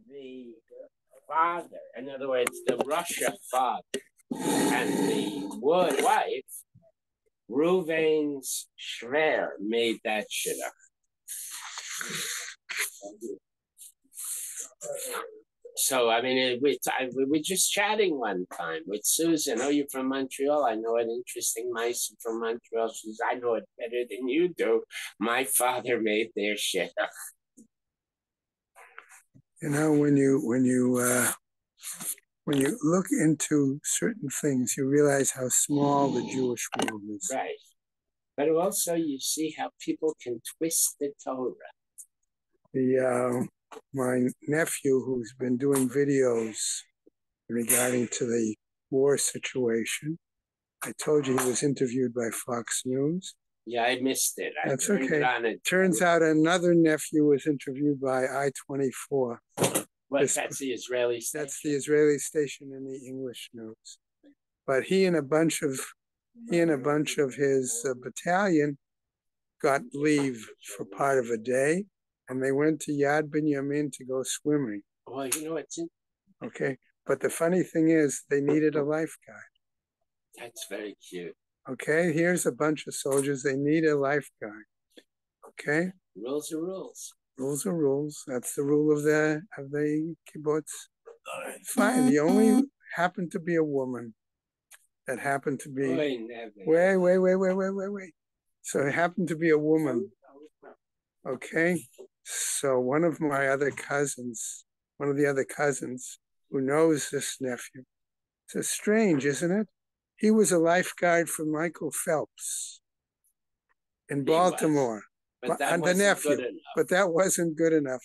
the father, in other words, the Russia father, and the wife, Reuven's Schwer, made that shidduch. So, I mean, we were just chatting one time with Susan. Oh, you're from Montreal. I know an interesting mice from Montreal. She says, I know it better than you do. My father made their shidduch. You know, when you look into certain things, you realize how small the Jewish world is. Right. But also you see how people can twist the Torah. My nephew, who's been doing videos regarding to the war situation, I told you he was interviewed by Fox News. Yeah, I missed it. That's okay. Turns out another nephew was interviewed by I-24. That's the Israeli station? That's the Israeli station in the English news. But he and a bunch of his battalion got leave for part of a day, and they went to Yad Binyamin to go swimming. Well, you know what's in? Okay, but the funny thing is, they needed a lifeguard. That's very cute. Okay, here's a bunch of soldiers. They need a lifeguard. Okay. Rules are rules. Rules are rules. That's the rule of the kibbutz. Fine. The only happened to be a woman. That happened to be. Wait. So it happened to be a woman. Okay. So one of the other cousins, who knows this nephew, says, strange, isn't it? He was a lifeguard for Michael Phelps in Baltimore. But that wasn't good enough. But that wasn't good enough.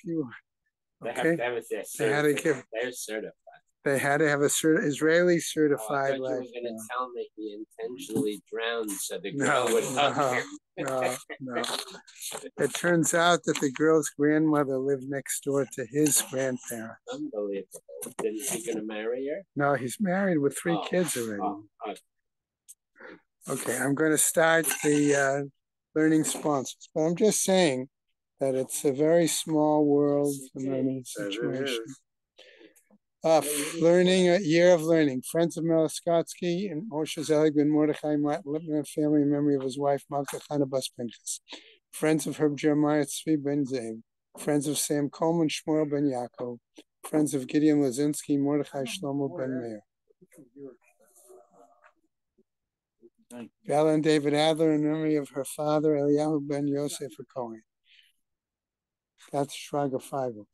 They had to have a Israeli certified lifeguard. I thought you were going to tell me he intentionally drowned so the girl would hug him. No. It turns out that the girl's grandmother lived next door to his grandparents. Unbelievable. Is he going to marry her? No, he's married with 3 kids already. Okay, I'm going to start the learning sponsors, but I'm just saying that it's a very small world learning situation. Learning, a year of learning. Friends of Melaskotsky and Moshe Zelig ben Mordechai Martin Lipman, family in memory of his wife Malka Chana Bas Pinchas. Friends of Herb Jeremiah Tzvi ben Zev. Friends of Sam Coleman Shmuel ben Yaakov. Friends of Gideon Lazinski Mordechai Shlomo ben Meir. Vala and David Adler in memory of her father Eliyahu ben Yosef Cohen. That's Shraga Feigl.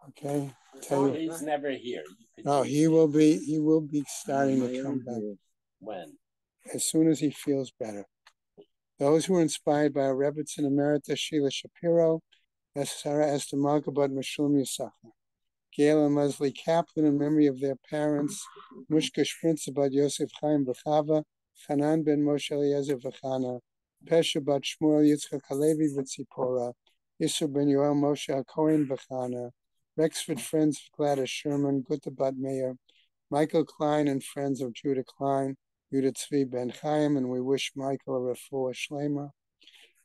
Okay. He's never here. No, he will be starting to come back. When? As soon as he feels better. Those who were inspired by Rebbetzin Emeritus Sheila Shapiro, Sarah Esther Malkabat Meshulam Yisachar. Gail and Leslie Kaplan in memory of their parents, Mushka Shprinzabat Yosef Chaim Bechava, Hanan ben Moshe Eliezer V'chana, Pesha bat Shmuel Yitzchak Halevi V'tzipora, Yisur ben Yoel Moshe Cohen V'chana, Rexford Friends of Gladys Sherman, Gutta bat Meir, Michael Klein and Friends of Judah Klein, Yudah Tzvi ben Chaim, and we wish Michael a refuah shlema.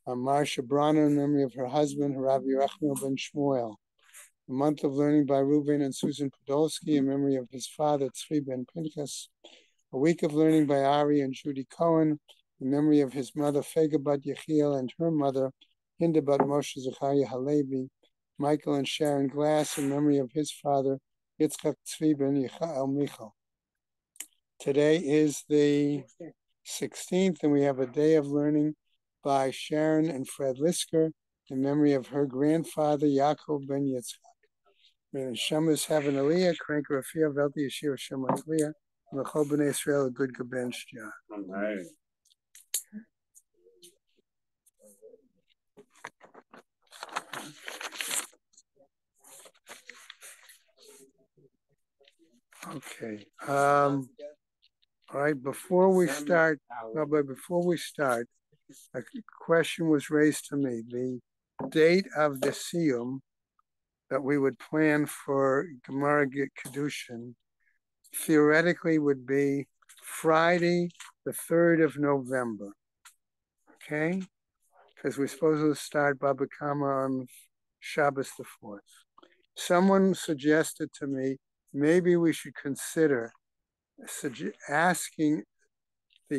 Marsha Bronner in memory of her husband, Harav Yerachmiel ben Shmuel. A month of learning by Reuven and Susan Podolsky in memory of his father, Tzvi ben Pinchas. A week of learning by Ari and Judy Cohen in memory of his mother, Fega bat Yechiel, and her mother, Hinda bat Moshe Zechariah Halevi. Michael and Sharon Glass in memory of his father, Yitzchak Tzvi ben Yechiel Michal. Today is the 16th, and we have a day of learning by Sharon and Fred Lisker in memory of her grandfather, Yaakov ben Yitzchak. May the Shamas have an aliyah, Krank Rafia, Velti Yeshua Shemat Liyah, and the Chol B'nai Israel, a good Gaben Shtia. Right. Okay. All right. Before we start, a question was raised to me. The date of the siyum that we would plan for Gemara Kedushin theoretically would be Friday, the 3rd of November. Okay? Because we're supposed to start Baba Kama on Shabbos the 4th. someone suggested to me, maybe we should consider asking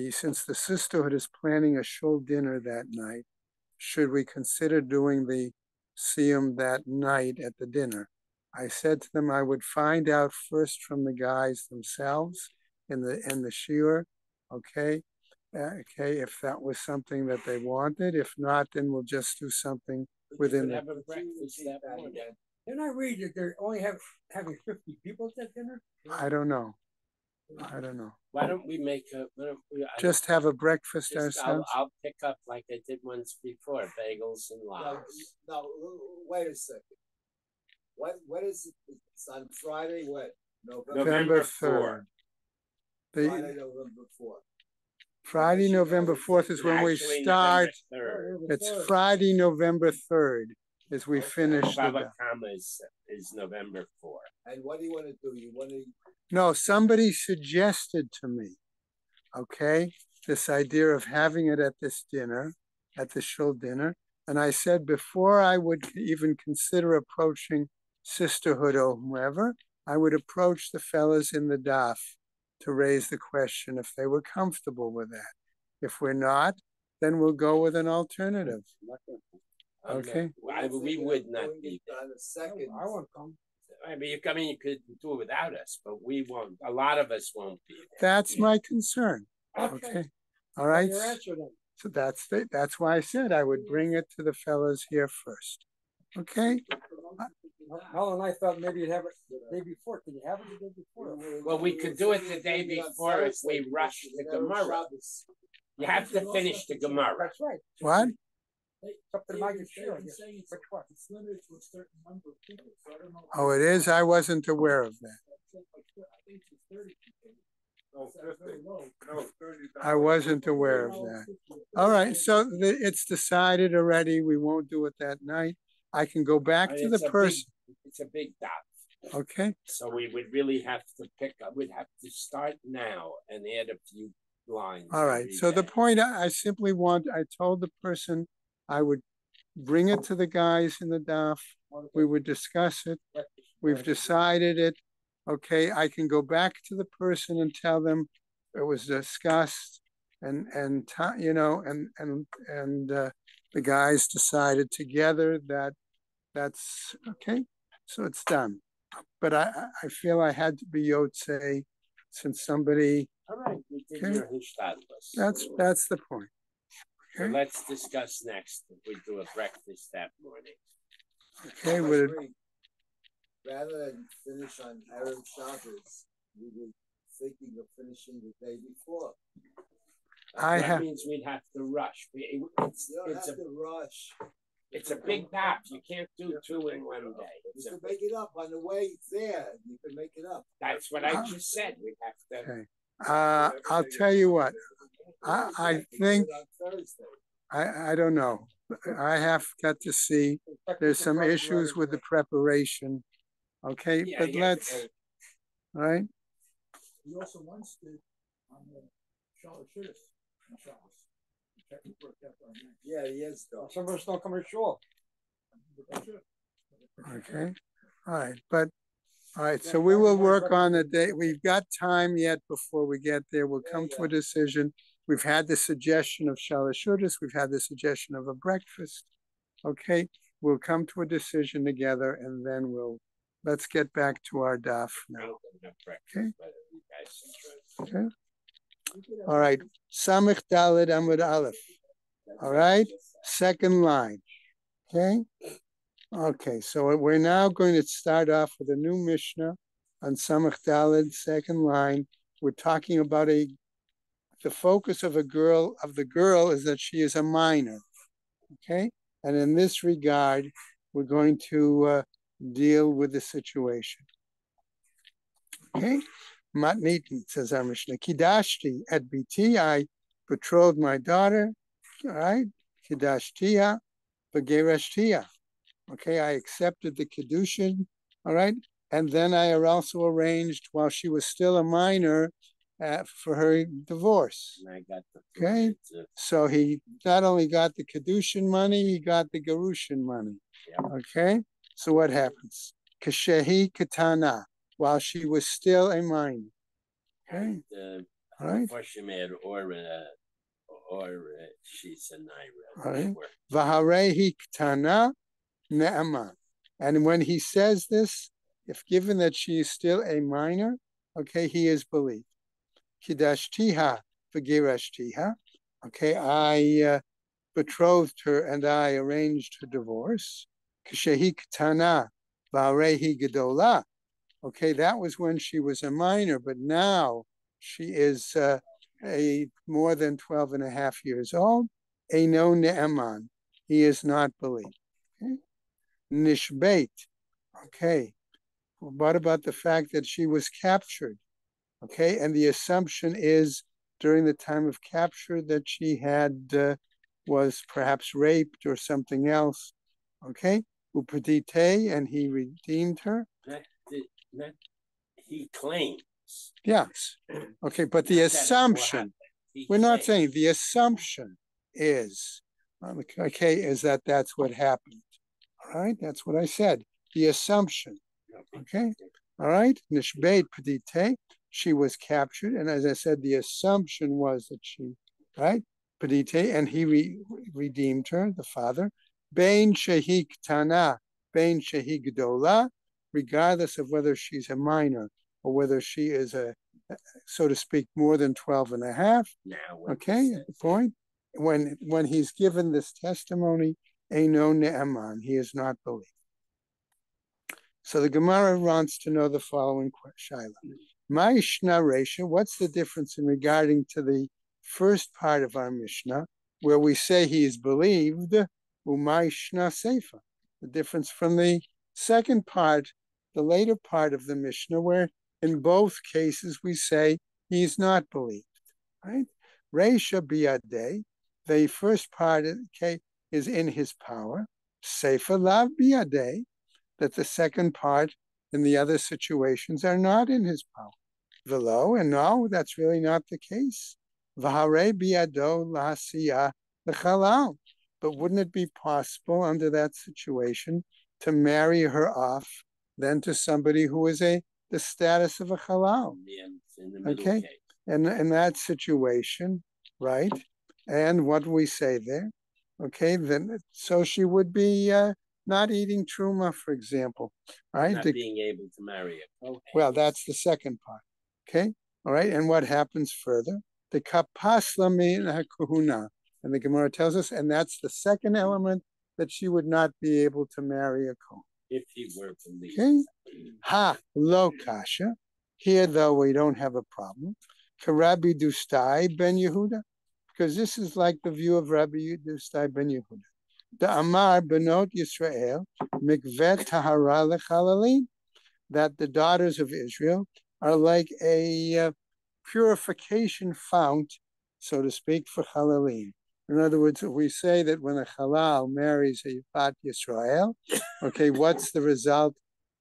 since the sisterhood is planning a shul dinner that night, should we consider doing the siyum that night at the dinner? I said to them I would find out first from the guys themselves in the shiur, okay, if that was something that they wanted. If not, then we'll just do something within the. Have a breakfast that morning. Didn't I read that they're only having 50 people at that dinner? I don't know. Why don't we make a? Just have a breakfast ourselves. I'll pick up like I did once before, bagels and lox. No, wait a second. What is it? It's on Friday. What? November 3rd. Friday, November 4th. Friday, November 4th is when we start. It's Friday, November 3rd as we finish the. Baba Kama is November 4th. And what do you want to do? You want to? No, somebody suggested to me, okay, this idea of having it at this dinner, at the shul dinner. And I said, before I would even consider approaching sisterhood or whoever, I would approach the fellas in the daf to raise the question if they were comfortable with that. If we're not, then we'll go with an alternative. Okay. We would not be on the second. I won't come. I mean, you could do it without us, but we won't. A lot of us won't be there. That's my concern. Okay. All right. So that's why I said I would bring it to the fellas here first. Okay. Helen and I thought maybe you'd have it the day before. Can you have it the day before? Well, we could do it the day before if we rush the Gemara. You have to finish the Gemara. That's right. What? Oh, it is? I wasn't aware of that. I wasn't aware of that. All right, so it's decided already. We won't do it that night. I can go back to the person. It's a big dot. Okay. So we would really have to pick up. We'd have to start now and add a few lines. All right. So the point I simply I told the person I would bring it to the guys in the daf. We would discuss it. We've decided it. Okay, I can go back to the person and tell them it was discussed, and the guys decided together that that's okay. So it's done. But I feel I had to be Yotze since somebody. All right, we did your hishtadlus. That's the point. Okay. So let's discuss next if we do a breakfast that morning. Okay, rather than finish on Erev Shabbos, we were thinking of finishing the day before. That means we'd have to rush. You don't have to rush. It's a big daf. You can't do two in one day. You can make it up on the way there. You can make it up. That's what I just said. We have to. Okay. I'll tell you what. I think I don't know. I have got to see. There's some issues with the preparation. Okay, yeah, but let's. All right. We also once did on the Shabbos. Yeah, he is though. Some of us don't come to shul. Okay. All right, but all right. So we will work on the day. We've got time yet before we get there. We'll come to a decision. We've had the suggestion of shalashudas. We've had the suggestion of a breakfast. Okay, we'll come to a decision together, and then let's get back to our daf now. Okay. Okay. All right. Samich Daled Amud Aleph. All right. Second line. Okay. Okay. So we're now going to start off with a new Mishnah on Samich Daled, second line. We're talking about the focus of the girl is that she is a minor. Okay. And in this regard, we're going to deal with the situation. Okay. Matnitin, says our Mishnah. Kidashti at BT, I betrothed my daughter. All right. Kidashtiya, Begerashtiya. Okay, I accepted the Kiddushin. All right. And then I also arranged while she was still a minor for her divorce. Okay. So he not only got the Kiddushin money, he got the Gerushin money. Okay. So what happens? Kashehi Katana, while she was still a minor. Okay. All right. Before she made or she's a naira. Right. Vaharehi Katana Ne'aman. And when he says this, if given that she is still a minor, okay, he is believed. Kidashtiha v'girashtiha. Okay, I betrothed her and I arranged her divorce. Kshehi Katana v'arehi Gedola. Okay, that was when she was a minor, but now she is a more than 12 and a half years old. Eino ne'eman. He is not believed. Okay. Nishbeit. Okay. What about the fact that she was captured? Okay, and the assumption is during the time of capture that she had was perhaps raped or something else. Okay, upedite, and he redeemed her. He claims. Yes. Okay, but the assumption, we're not saying the assumption is, okay, is that that's what happened. All right, that's what I said. The assumption. Okay, all right. Nishbeit pedite, she was captured, and as I said, the assumption was that she, right, pedite, and he redeemed her, the father. Bein shehi ktana, bein shehi gdola, regardless of whether she's a minor or whether she is a, so to speak, more than 12 and a half. Okay, at the point when he's given this testimony, Eino ne'aman, he is not believed. So the Gemara wants to know the following question. Ma'ishna Resha, what's the difference in regarding to the first part of our Mishnah, where we say he is believed, U'ma'ishna Seifa, the difference from the second part, the later part of the Mishnah, where in both cases we say he is not believed, right? Resha Biyadeh, the first part, okay, is in his power. Seifa Lav Biyadeh, that the second part in the other situations are not in his power. Velo, and no, that's really not the case. V'harei biado l'hasiyah l'chalal. But wouldn't it be possible under that situation to marry her off then to somebody who is the status of a halal? Okay, and in that situation, right? And what do we say there? Okay, then so she would be not eating truma, for example, right? Not being able to marry a kohen. Well, that's the second part. Okay, all right. And what happens further? The kapasla min hakuhuna, and the Gemara tells us, and that's the second element, that she would not be able to marry a kohen if he were believed. Okay, ha lo kasha. Here, though, we don't have a problem. Karabi Dustai ben Yehuda, because this is like the view of Rabbi Dustai ben Yehuda. The Amar Benot Yisrael Mikvet Tahara Lechalalin, that the daughters of Israel are like a purification fount, so to speak, for Chalalim. In other words, we say that when a Halal marries a Bat Yisrael, okay, what's the result?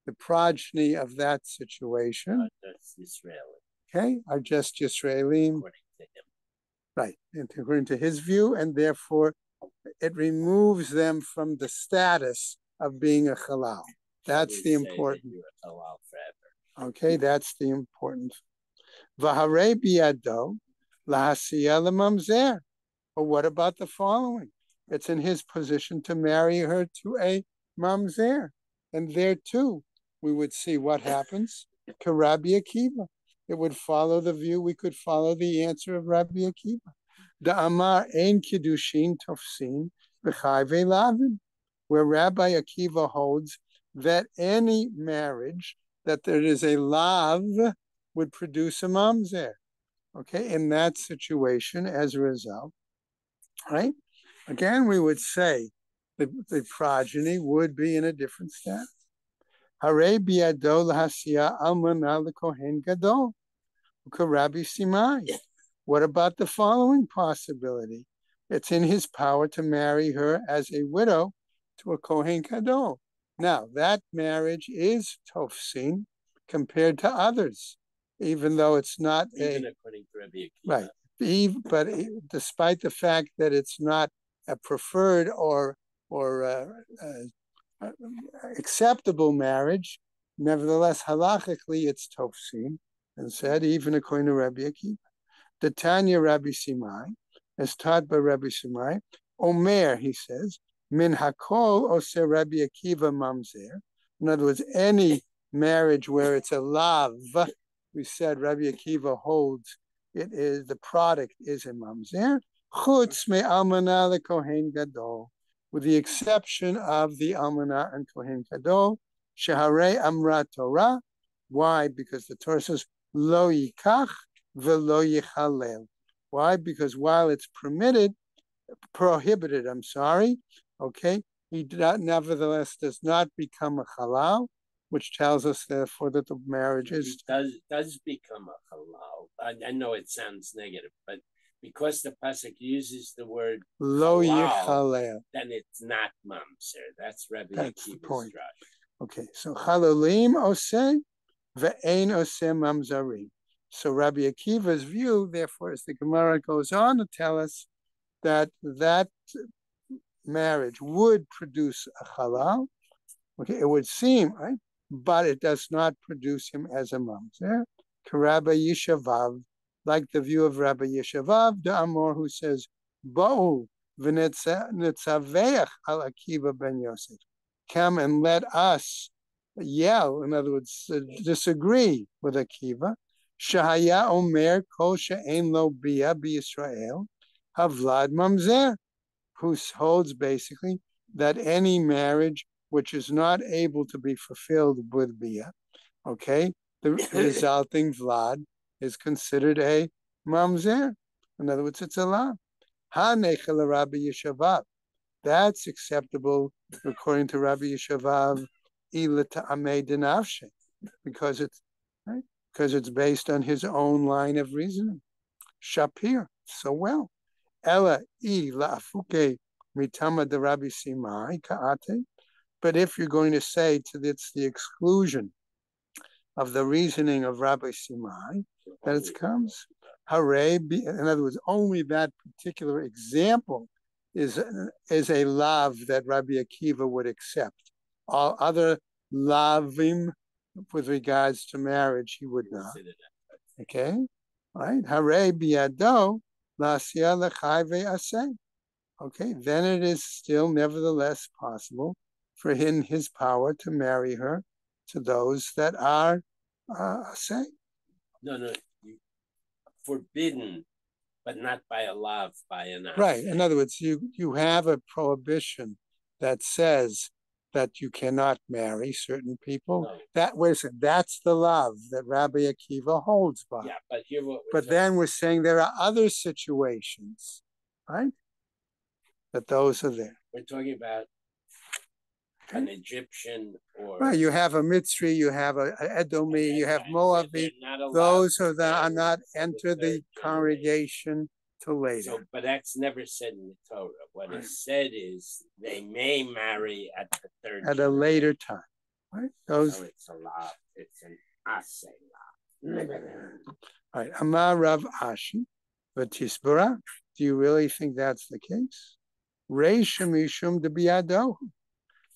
The progeny of that situation, that's Israeli. Okay, are just Yisraelim. According to him. Right, and according to his view, and therefore it removes them from the status of being a halal. That's the important. You're a halal forever. Okay, that's the important. V'harei biyado lahasiya lemamzer. But what about the following? It's in his position to marry her to a mamzer, and there too we would see what happens. Rabbi Akiva. It would follow the view. We could follow the answer of Rabbi Akiva. The Amar ein kiddushin tofsin b'chayvei lavin, where Rabbi Akiva holds that any marriage that there is a lav would produce a mamzer. Okay, in that situation, as a result, right? Again, we would say the progeny would be in a different status. Hare biado l'hasiya almana l'kohen gadol, u'karabi simai. What about the following possibility? It's in his power to marry her as a widow to a kohen gadol. Now, that marriage is tofsin compared to others, even though it's not even according to Rabbi Akiva. Right. But despite the fact that it's not a preferred or acceptable marriage, Nevertheless, halachically, it's tofsin, and said, even according to Rabbi Akiva. The Tanya Rabbi Simai, as taught by Rabbi Simai, Omer, he says, min hakol ose Rabbi Akiva mamzer. In other words, any marriage where it's a lav, we said Rabbi Akiva holds it is the product is a mamzer, chutz me almana le kohen gadol, with the exception of the almana and kohen gadol, sheharei amra Torah. Why? Because the Torah says lo yikach velo yichalel. Why? Because while it's prohibited, okay, he nevertheless does not become a halal, which tells us therefore that the marriage does become a halal. I know it sounds negative, but because the pasuk uses the word lo yichalel, then it's not mamzer. That's Rabbi Akiva's drush. Okay, so halalim oseh ve'ein oseh mamzarim. So Rabbi Akiva's view, therefore, as the Gemara goes on to tell us, that marriage would produce a halal. Okay, it would seem, right? But it does not produce him as a mamzer. Rabbi Yishavav, like the view of Rabbi Yishavav, the Amor, who says, Bo'u v'netzaveach al Akiva ben Yosef. Come and let us yell, in other words, disagree with Akiva. Shahaya Omer Kol She'ein Lo Bia B'Yisrael Havlad Mamzer, who holds basically that any marriage which is not able to be fulfilled with Bia, okay, the resulting Vlad is considered a Mamzer. In other words, it's a law. Hanechel Rabbi Yishavav. That's acceptable according to Rabbi Yishavav, because it's right, because it's based on his own line of reasoning. Shapir, so well. Ella I la'afuke mitama de Rabbi Simai ka'ate. But if you're going to say it's the exclusion of the reasoning of Rabbi Simai, that it comes, hare, in other words, only that particular example is a lav that Rabbi Akiva would accept. All other lavim with regards to marriage, he would not. Okay, right? Hare biado lasya lechai ve'aseh. Okay, then it is still nevertheless possible for his power to marry her to those that are aseh. No, forbidden, but not by a lav, by an aseh. Right. In other words, you have a prohibition that says that you cannot marry certain people. No. That's the love that Rabbi Akiva holds by. Yeah, but here then we're saying there are other situations, right? That those are there. We're talking about an Egyptian or right. You have a Mitzri, you have a Edomi, you have Moabi. Those are not enter the congregation till later. So, but that's never said in the Torah. What is said is they may marry at the third at a later time. Right? Those. So it's a law. It's an asay law. All right. Amar Rav Ashi, Vatisbara. Do you really think that's the case? Reisha mishum de biado.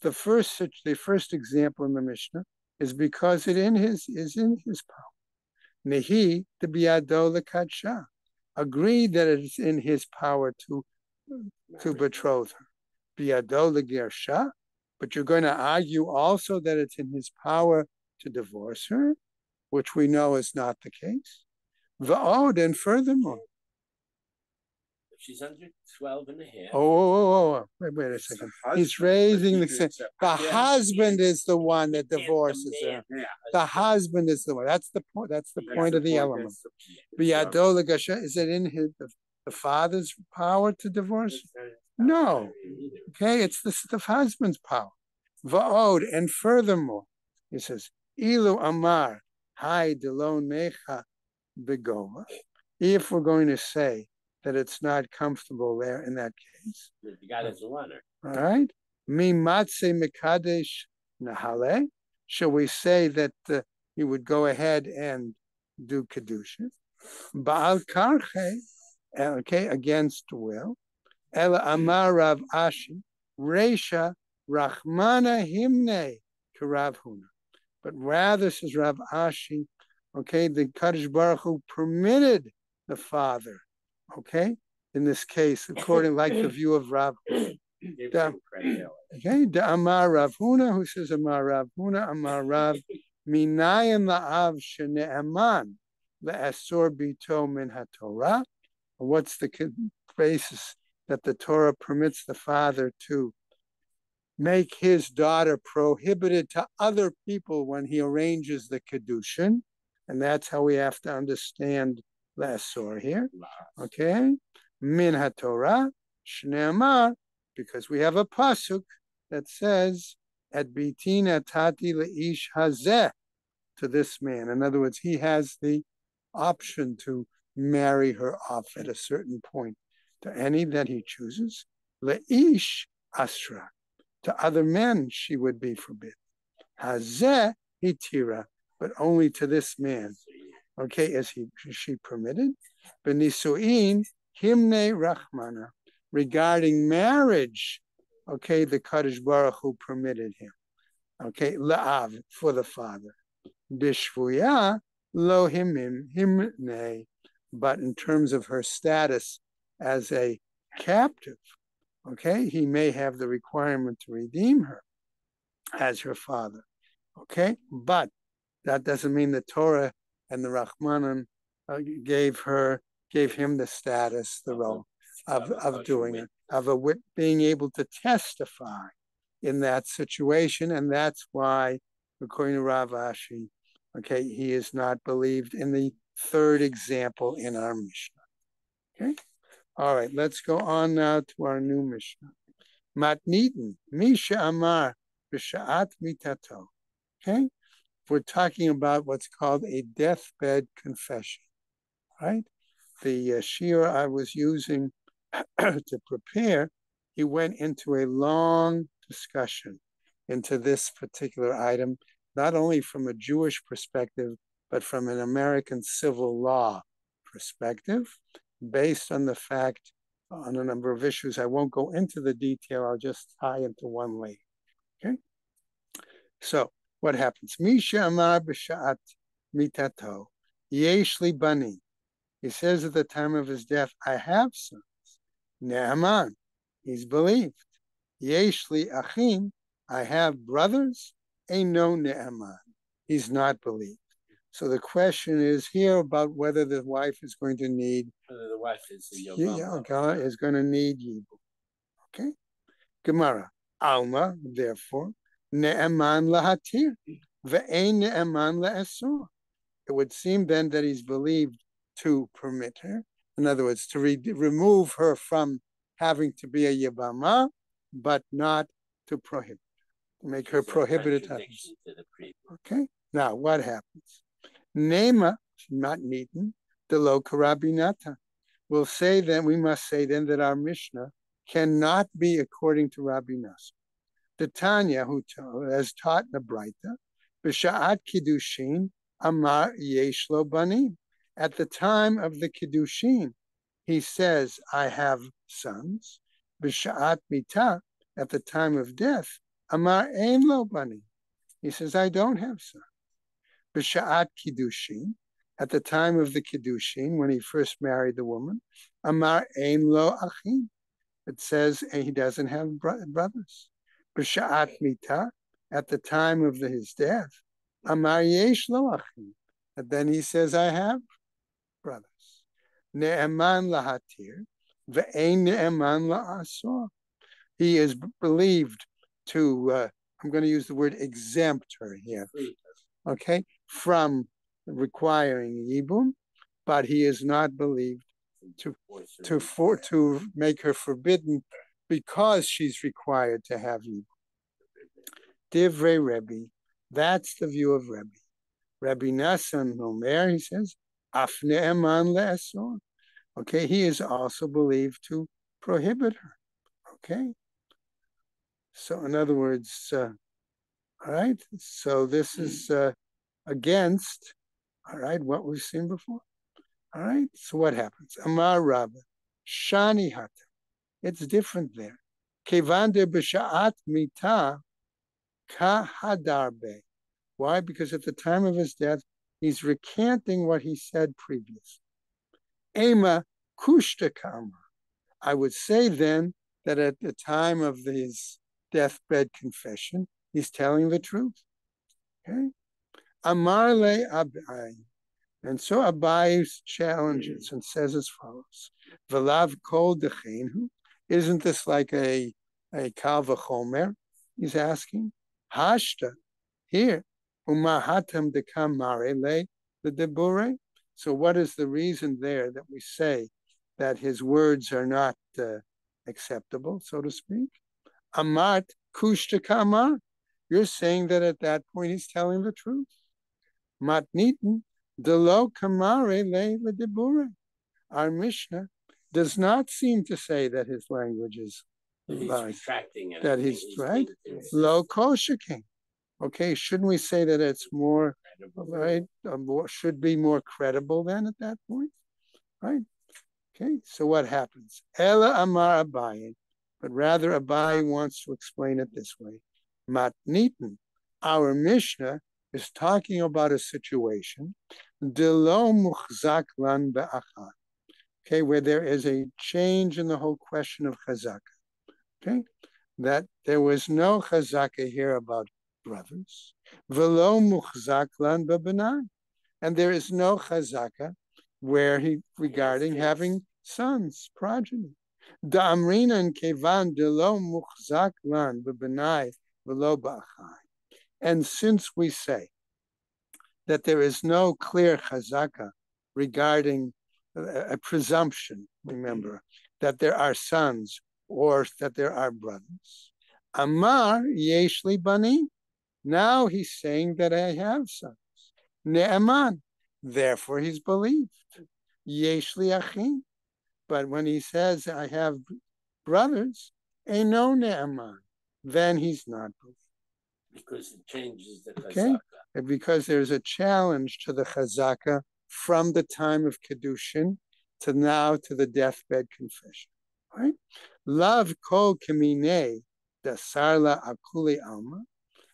The first example in the Mishnah is because it is in his power. Nehi de biado lekadsha. Agreed that it is in his power to betroth her. Biado legersha. But you're going to argue also that it's in his power to divorce her, which we know is not the case. Va'od, and furthermore. She's under 12 and a half. Wait a second. He's raising the husband is the one that divorces her. The husband is the one. That's the point. That's the point of the element. Is it in the father's power to divorce? No. Okay, it's the husband's power. Va'od, and furthermore, he says, Ilu Amar, Hai Delon Mecha Begova. If we're going to say that it's not comfortable there in that case. The guy doesn't want her. All right. Mi matze mekadesh nahale. Shall we say that he would go ahead and do kedusha? Baal karche, okay, against will. Ela amar Rav Ashi, Reisha Rachmana himne karav huna. but rather, says Rav Ashi, okay, the Kadosh Baruch Hu permitted the father, okay, in this case, according like the view of Rav. Okay, the Amar Rav Huna, who says Amar Rav Huna, Amar Rav Minayan la'av shene'aman le'asor bito min haTorah. What's the basis that the Torah permits the father to make his daughter prohibited to other people when he arranges the Kedushin? And that's how we have to understand Lasor here. Okay? Min HaTorah, Shneamar, because we have a pasuk that says, at bitina tati leish hazeh, to this man. In other words, he has the option to marry her off at a certain point to any that he chooses. Leish asra, to other men she would be forbidden. Hazeh hitira, but only to this man. Okay, is she permitted? Benisuin himne rachmana, regarding marriage. Okay, the Kadosh Baruch Hu permitted him. Okay, la'av, for the father. Bishvuya lo himne, but in terms of her status as a captive, okay, he may have the requirement to redeem her as her father. Okay, but that doesn't mean the Torah and the Rahmanan gave him the status, the role of doing it, of being able to testify in that situation, and that's why, according to Rav Ashi, okay, he is not believed in the third example in our Mishnah. Okay, all right, let's go on now to our new Mishnah. Matnitin, Misha Amar, B'sha'at mitato. Okay, we're talking about what's called a deathbed confession, right? The shiur I was using to prepare, he went into a long discussion into this particular item, not only from a Jewish perspective, but from an American civil law perspective, based on the fact on a number of issues. I won't go into the detail, I'll just tie into one later. Okay? So what happens? Misha Amar b'sha'at mitato, yesh li bani. He says at the time of his death, I have sons. Ne'aman, he's believed. Yesh li achim, I have brothers. Eino ne'aman, he's not believed. So the question is here about whether the wife is going to need, whether the wife is is going to need yibum. Okay, Gemara, Alma, therefore, ne'aman lahatir, ve'ein ne'aman la'asur. It would seem then that he's believed to permit her. In other words, to remove her from having to be a yibama, but not to prohibit, to make her prohibited. Okay, now what happens? Nema, not Nitin, the lo karabinata. We'll say then, we must say then that our Mishnah cannot be according to Rabbi Nassim. The Tanya, who has taught in the Braita, b'sha'at kiddushin amar yesh lo banim. At the time of the kiddushin, he says, I have sons. B'sha'at mita, at the time of death, amar ein lo banim. He says, I don't have sons. B'sha'at kiddushin, at the time of the kiddushin, when he first married the woman, amar ein lo achim. It says he doesn't have brothers. B'sha'at mita, at the time of his death, amar yesh lo achim. And then he says, I have brothers. Ne'eman lahatir, ve'ein ne'eman la'asor. He is believed to, I'm going to use the word exempt her here, okay, from requiring yibum, but he is not believed to make her forbidden because she's required to have yibum. Divrei Rebbe, that's the view of Rebbe. Rabbi Nassan Omer, he says, af ne'eman le'asor. Okay, he is also believed to prohibit her. Okay, so in other words, all right, so this is against, all right, what we've seen before. All right, so what happens? Amar Rabba, Shani Hata. It's different there. Kevande b'sha'at mita ka hadarbe. Why? Because at the time of his death, he's recanting what he said previously. Ema kushtakama. I would say then that at the time of his deathbed confession, he's telling the truth. Okay? Amar le Abai. And so Abai challenges and says as follows: V'lav kol dechenu. Isn't this like a kal v'chomer? He's asking. Hashta, here. Umahatam dekam mare le the debure. So what is the reason there that we say that his words are not acceptable, so to speak? Amat kushta kamar. You're saying that at that point he's telling the truth. Matnitin delo kamare le debure. Our Mishnah does not seem to say that his language is retracting it. That he's right. Lo koshaking. Okay, shouldn't we say that it's more right? Should be more credible then at that point, right? Okay, so what happens? Ela amar Abaye, but rather Abaye wants to explain it this way. Matnitin, our Mishnah is talking about a situation, delo muchzak lan be'achad. Okay, where there is a change in the whole question of chazaka. Okay, that there was no chazaka here about brothers. Velo muchzak lan be'benai. And there is no chazaka where he regarding having sons, progeny. Da'amrina and kevan delo muchzak lan be'benai velo ba'achai. And since we say that there is no clear chazaka regarding a presumption, remember, that there are sons or that there are brothers. Amar yeshli bani. Now he's saying that I have sons. Ne'eman. Therefore he's believed. Yeshli achim. But when he says I have brothers, eino ne'eman. Then he's not believed. Because it changes the chazaka. Okay? And because there's a challenge to the chazaka from the time of Kedushin to now to the deathbed confession. Right? Lav kol kamine dasarla akuli alma.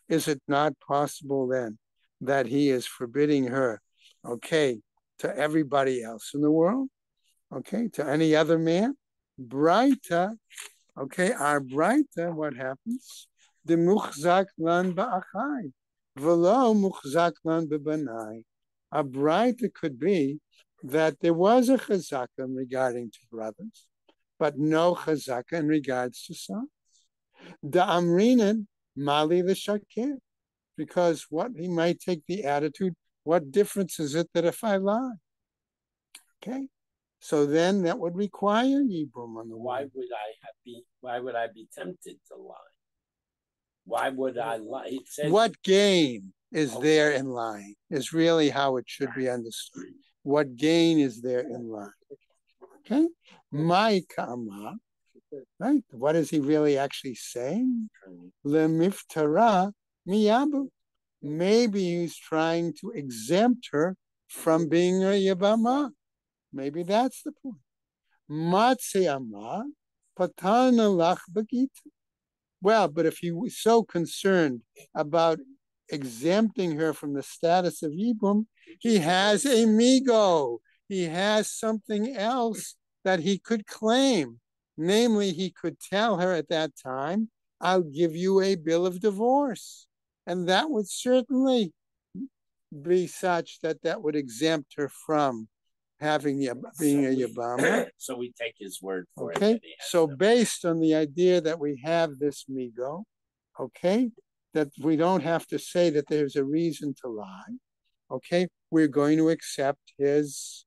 Is it not possible then that he is forbidding her, okay, to everybody else in the world? Okay, to any other man? Braita, okay, our Braita, what happens? The muchzak lan ba'achai, v'lo muchzak lan bebanai. A Braita could be that there was a chazaka regarding to brothers, but no chazaka in regards to sons. Da amrinan mali l'shakir, because what he might take the attitude, what difference is it that if I lie? Okay, so then that would require yibum on the why would I be tempted to lie? Why would I lie? It says, what gain is there in lying is really how it should be understood. What gain is there in lying? Okay, my kama, right? What is he really actually saying? Lemiftara miyabu. Maybe he's trying to exempt her from being a yabama. Maybe that's the point. Matseyama patana lach bagita. Well, but if he was so concerned about exempting her from the status of Yibum, he has a migo. He has something else that he could claim. Namely, he could tell her at that time, I'll give you a bill of divorce. And that would certainly be such that that would exempt her from being a Yabama. So we take his word for it. Okay, so based on the idea that we have this migo, okay, that we don't have to say that there's a reason to lie, okay, we're going to accept his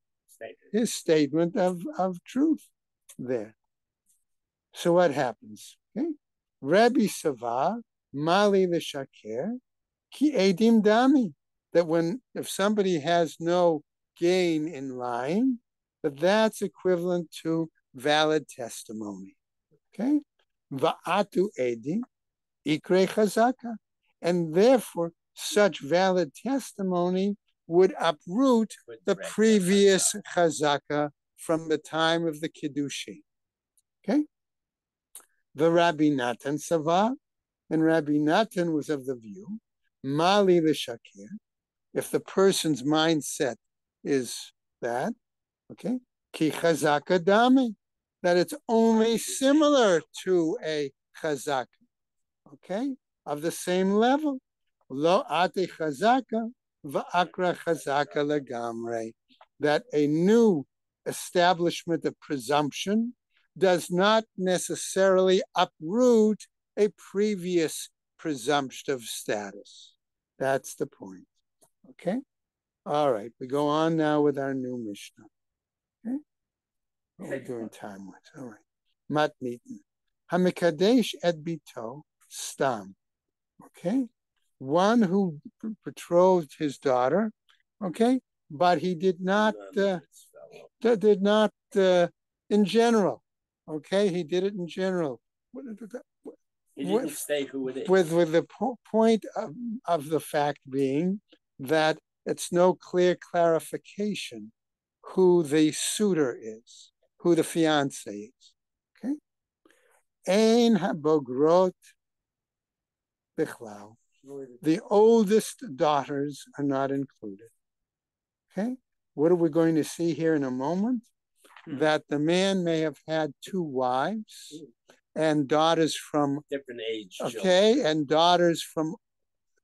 statement of truth there. So what happens? Okay, Rabbi Sava, Mali the Shakir, Ki Edim Dami, that if somebody has no gain in lying, that's equivalent to valid testimony. Okay? Va'atu edim ikre chazaka. And therefore, such valid testimony would uproot the previous chazaka from the time of the Kiddushin. Okay? The Rabbi Natan Sava, and Rabbi Natan was of the view, Mali l'shakir. If the person's mindset is that, okay, ki chazaka dami, that it's only similar to a chazaka, okay, of the same level. Lo ate chazaka va'akra chazaka legamre, that a new establishment of presumption does not necessarily uproot a previous presumptive status. That's the point. Okay? All right, we go on now with our new Mishnah. Okay? What are we doing time-wise? All right. Matnitin. Hamikadesh et bito stam. Okay? One who betrothed his daughter, okay, but he did not in general. Okay, he did it in general. He didn't state who it is. With the point of the fact being that it's no clear clarification who the suitor is, who the fiance is. Okay? Ein habogrot bichlal. The oldest daughters are not included. Okay? What are we going to see here in a moment? That the man may have had two wives and daughters from different age. Okay, children. and daughters from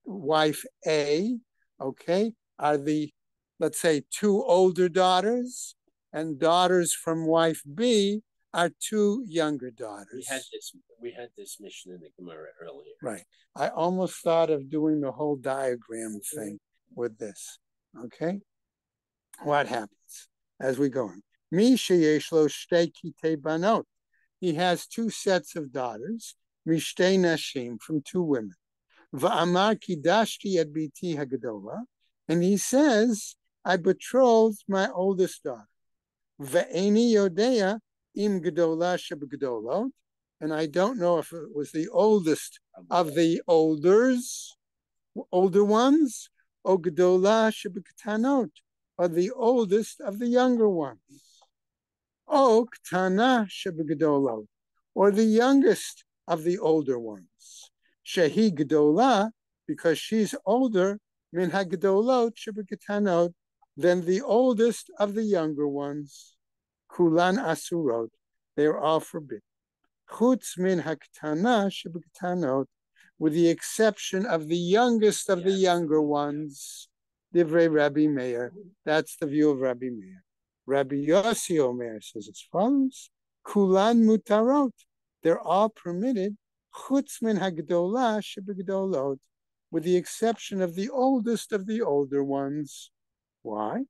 wife A, okay, are the, let's say, two older daughters, and daughters from wife B are two younger daughters. We had this mission in the Gemara earlier. Right. I almost thought of doing the whole diagram thing with this. Okay. What happens as we go on? Mi sheyesh lo shtei kitei banot. He has two sets of daughters, mishtei nashim, from two women. Va'amar kidashti et biti hagadola, and he says, I betrothed my oldest daughter. Ve'eni yodea im gadola sheb'gadolot, and I don't know if it was the oldest of the older ones, or gadola sheb'katanot, or the oldest of the younger ones. O ktana sheb'gadolot, or the youngest of the older ones. Shehi Gedola, because she's older, min hagdolot shebekatanot, than the oldest of the younger ones. Kulan asurot, they're all forbidden. Chutz min haktana shebekatanot, with the exception of the youngest of the younger ones. Divrei Rabbi Meir, that's the view of Rabbi Meir. Rabbi Yossi Omer says as follows: Kulan mutarot, they're all permitted. Chutz min hagdola shebegdolot, with the exception of the oldest of the older ones. Why?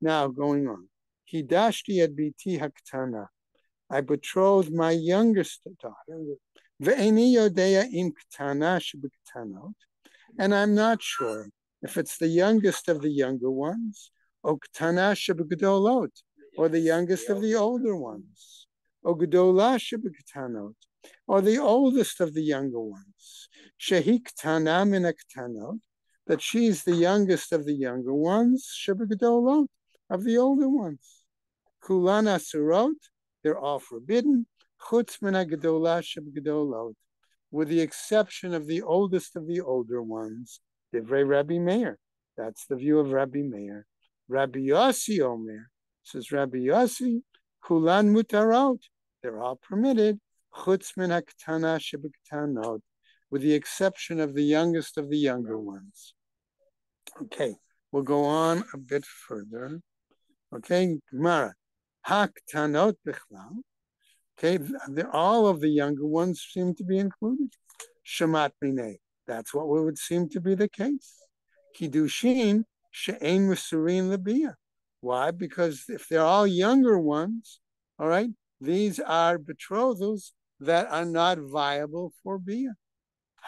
Now going on. Kidashti et biti haktana. I betrothed my youngest daughter. Ve'eni yodea im ktana shebektanot, and I'm not sure if it's the youngest of the younger ones, or ktana shebegdolot, or the youngest of the older ones, or gdola shebektanot, or the oldest of the younger ones, shehi ktana min haktanot, that she's the youngest of the younger ones, shebegdolot, of the older ones. Kulan asurot, they're all forbidden, chutz min hagdola shebegdolot, with the exception of the oldest of the older ones. Divrei Rabbi Meir, that's the view of Rabbi Meir. Rabbi Yossi Omer, says Rabbi Yossi, kulan mutarot, they're all permitted, chutz min haktana shebektanot, with the exception of the youngest of the younger ones. Okay, we'll go on a bit further. Okay, Gemara, haktanot bichlal. Okay, all of the younger ones seem to be included. Shamat minei, that's what would seem to be the case. Kiddushin she'ein musurin lebia. Why? Because if they're all younger ones, all right, these are betrothals that are not viable for bia.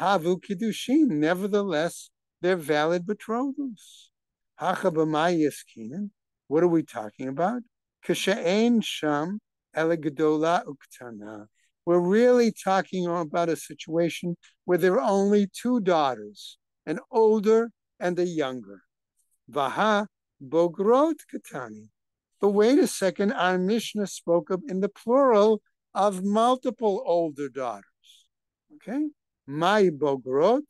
Havu kiddushin, nevertheless, they're valid betrothals. Hacha b'may yaskinen. What are we talking about? Kashe'ein sham elegadola uktana. We're really talking about a situation where there are only two daughters, an older and a younger. Vaha bogrot katani. But wait a second, our Mishnah spoke of in the plural of multiple older daughters. Okay? My bogrot,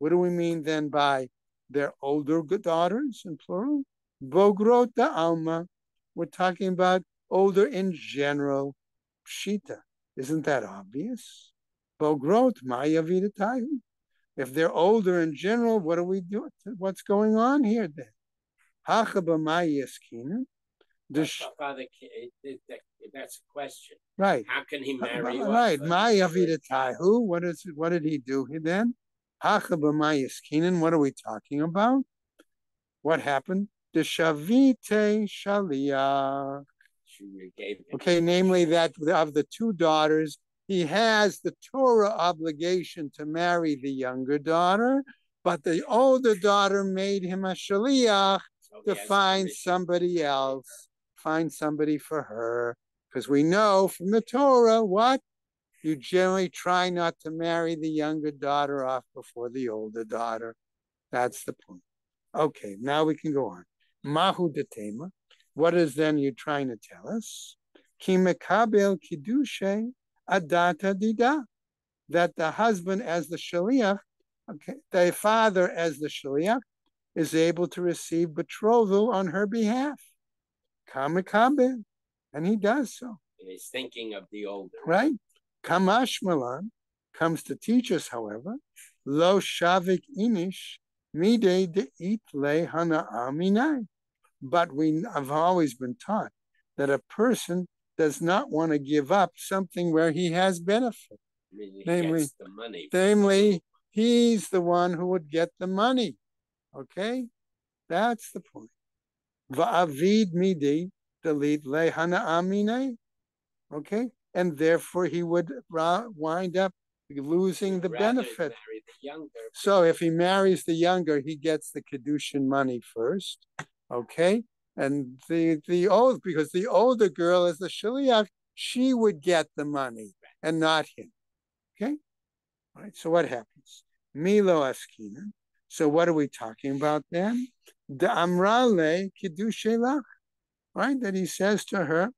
What do we mean then by their older daughters in plural? Bogrot alma. We're talking about older in general. Pshita. Isn't that obvious? Bogrot maya vidatayu. If they're older in general, what do we do? What's going on here then? Hachaba maya yaskina. Father, that's a question. Right. How can he marry you? Right. Maya vidatayu. What did he do then? Hachaba maya yaskina. What are we talking about? What happened? The shavite shaliyah. Okay, namely that of the two daughters, he has the Torah obligation to marry the younger daughter, but the older daughter made him a shaliach to find somebody else, find somebody for her. Because we know from the Torah, what? You generally try not to marry the younger daughter off before the older daughter. That's the point. Okay, now we can go on. Mahu detema. What is then you trying to tell us? Ki mekabel kiddushe adata dida. That the husband as the shaliach, okay, the father as the shaliach, is able to receive betrothal on her behalf. Kamekabel. And he does so. He's thinking of the older. Right? Kamash Malan comes to teach us, however, lo shavik inish mide de it le hana aminai. But we have always been taught that a person does not want to give up something where he has benefit. Namely, he's the one who would get the money. Okay? That's the point. Va'avid midi delete lehana amine. Okay? And therefore he would wind up losing the benefit. So if he marries the younger, he gets the Kedushin money first. Okay? And the old, because the older girl is the shaliach, she would get the money and not him. Okay? All right, so what happens? Milo askina. So what are we talking about then? The amrale kiddushelach. Right? That he says to her.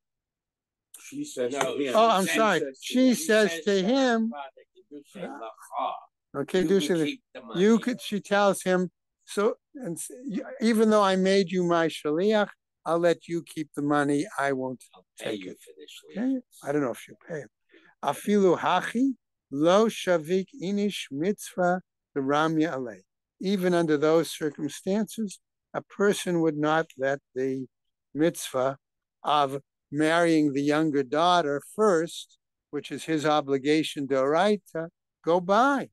She says to him. Oh, I'm sorry. She says to him. Okay, you could. She tells him. So, and even though I made you my shaliach, I'll let you keep the money. I won't take it. Okay? I don't know if she'll pay him. Afilu hachi lo shavik inish mitzvah the ramya alei. Even under those circumstances, a person would not let the mitzvah of marrying the younger daughter first, which is his obligation d'oraita, go by.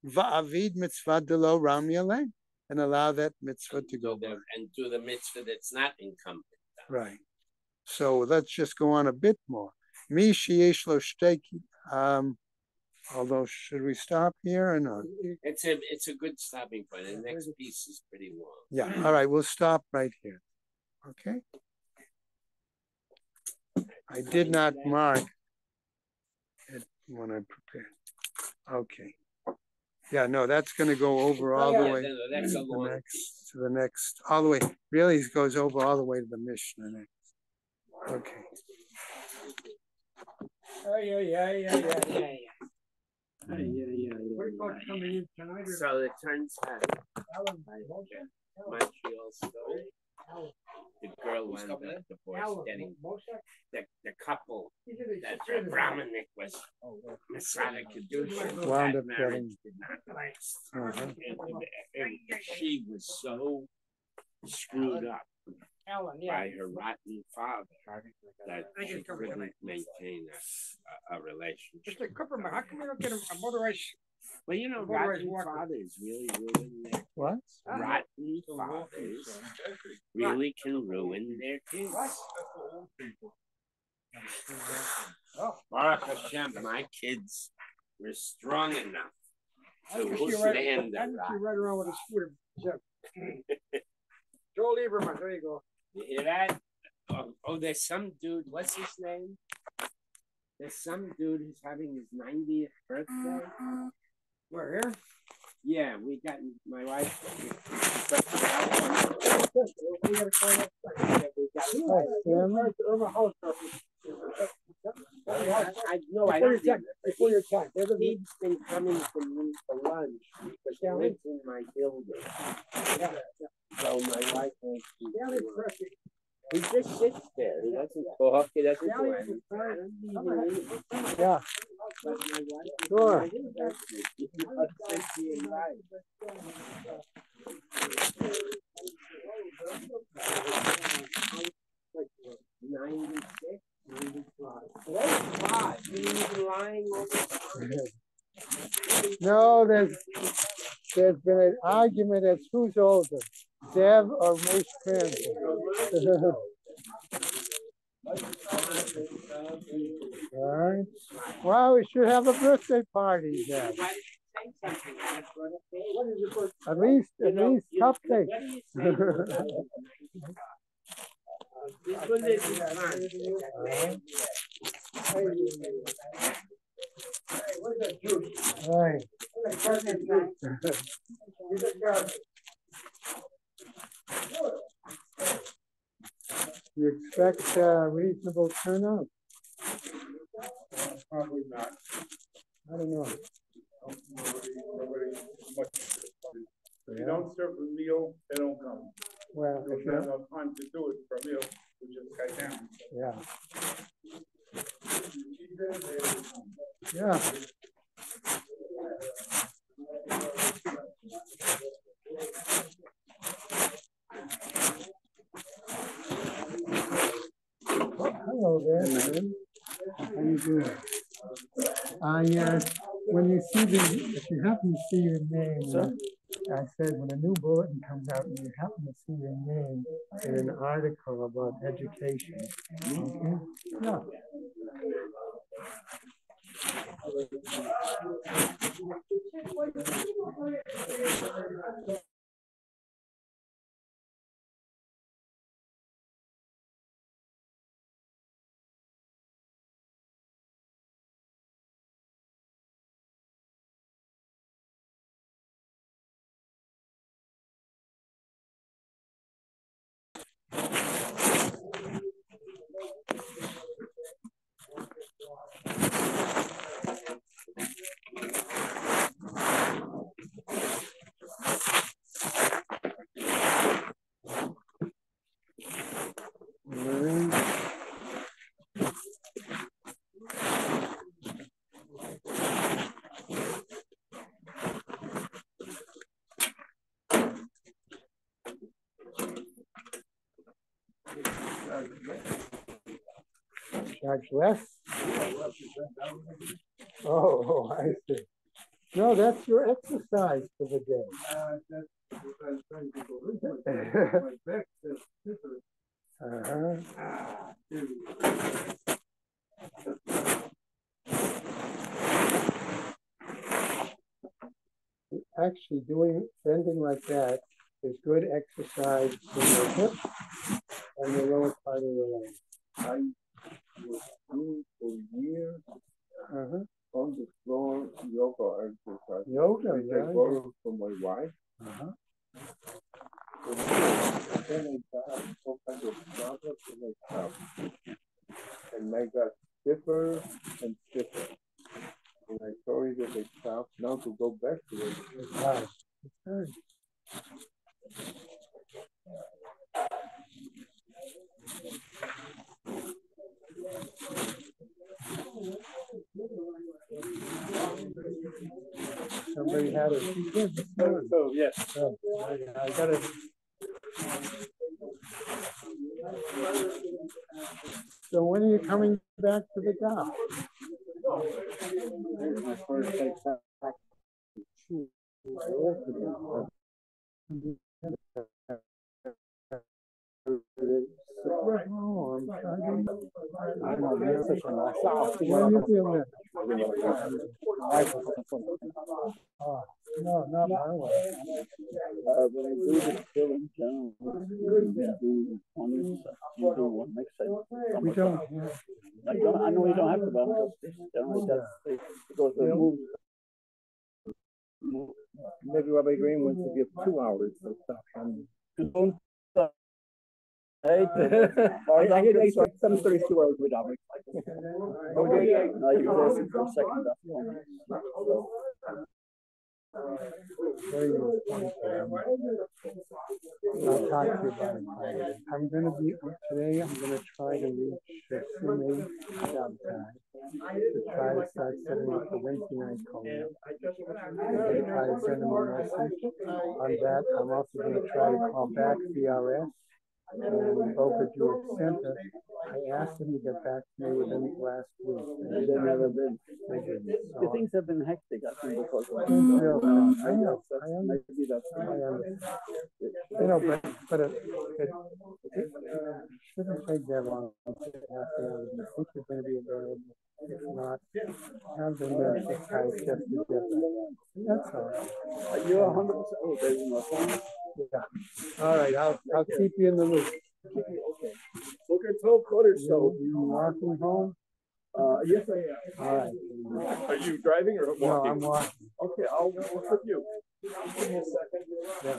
Va'avid mitzvah de lo ramya alei. And allow that mitzvah to go by. And do the mitzvah that's not incumbent. Right. So let's just go on a bit more. Mi sheyesh lo shteki. Although, should we stop here or not? It's a good stopping point. The next piece is pretty long. Yeah. All right. We'll stop right here. Okay. I did not mark it when I prepared. Okay. Yeah, no, that's going to go over all the way to the next, all the way. Really, it goes over all the way to the Mishnah next. Okay. So it turns out, Montreal story. The girl wound up divorced, getting the couple that the Brahmanic was Masada Kedusha. Wound up marriage did not last. She was so screwed up by her rotten father that she couldn't maintain a relationship. How come we don't get a motorized? Well, you know, rotten fathers really ruin their kids. What? Rotten fathers really can ruin their kids. Baruch Hashem, my kids were strong enough to withstand the rot. Right around with a scooter. Joel Lieberman, there you go. You hear that? Oh, there's some dude, what's his name? There's some dude who's having his 90th birthday. Where, here? Yeah, we got my wife. We got to call that. No, I Before your don't. time. Before your time. He's been coming to me for lunch because he lives in my building. So my wife wants to. He just sits there. He doesn't talk. He doesn't do anything. Yeah. Sure. 96, 95. He's even lying over. No, there's been an argument as who's older, Zev or Mace Cranston. All right. Well, we should have a birthday party then. At least cupcakes. Right. You expect reasonable turnout? Probably not. I don't know. If you don't serve a meal, they don't come. Well, If you have enough time to do it for a meal, we just cut down. yeah. Yeah. Hello there, man. How you doing? When you see if you happen to see your name, I said when a new bulletin comes out and you happen to see your name in an article about education. Okay? Yeah. Judge West? Oh, I see. No, that's your exercise for the day. Actually, bending like that is good exercise for your hips and the lower part of your leg. I was doing for years on the floor yoga exercise. Yoga, which I right? borrowed from my wife. And then I got all kinds of problems in my calf. And I got stiffer and stiffer. And I sorry that I stopped now to go back to it. Wow. Okay. Somebody had a weekend. So, yes. So, I got it. So when are you coming back to the dock? My first day back to Oh, I'm trying. I know, you're such a nice. When you feel that? Oh, no, not my way. When I do the show in town, you do one next time. We don't. I know you don't have to, but I'm just generally that's because the maybe Rabbi Green wants to give 2 hours of stuff. Hey, I expect 7:32 hours with Dominic. You were listening for a second. Very good point there. I'll talk to you about it. I'm going to be, today I'm going to try to reach CMA sometime to try to start setting up the Wednesday night call. I'm going to try to send them a message on that. I'm also going to try to call back VRS and Boca Jewish Center. I asked them to get back to me within last week. They've never been. They didn't. The things have been hectic, I think, because of I know. I understand. You know, but it shouldn't take that long to ask them. I think you're going to be available. If not, have them there 6 times just to get that. That's all. You're 100%. Oh, there's no phone. Yeah. All right, I'll keep you in the loop. Okay. Look at 12 quarters, so. You walking home? Yes, I am. All right. Are you driving or walking? No, I'm walking. Okay, I'll work with you. Give me a second. Yeah.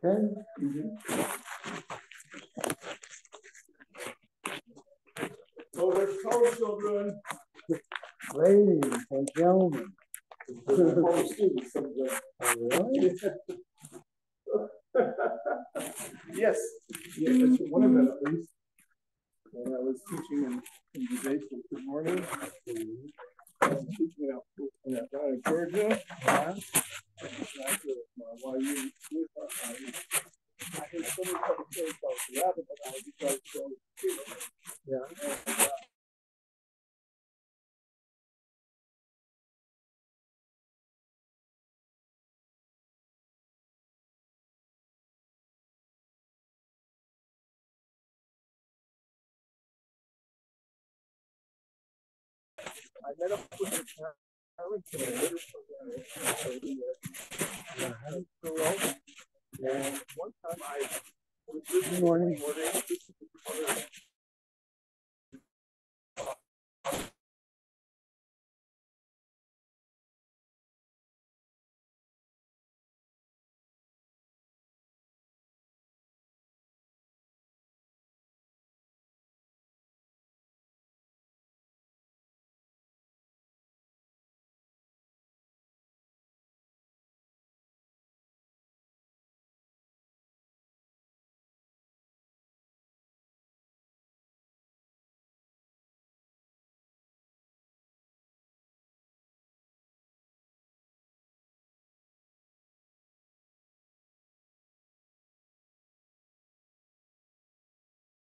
Okay. Over children. Ladies and gentlemen. Yes, that's one of them at least. When I was teaching in debate school. Good morning. I was teaching out in Atlanta, Georgia. YU. I had so many other stories about the rabbit that I decided to go to. Yeah. I met up with the parents and one time I was Good morning.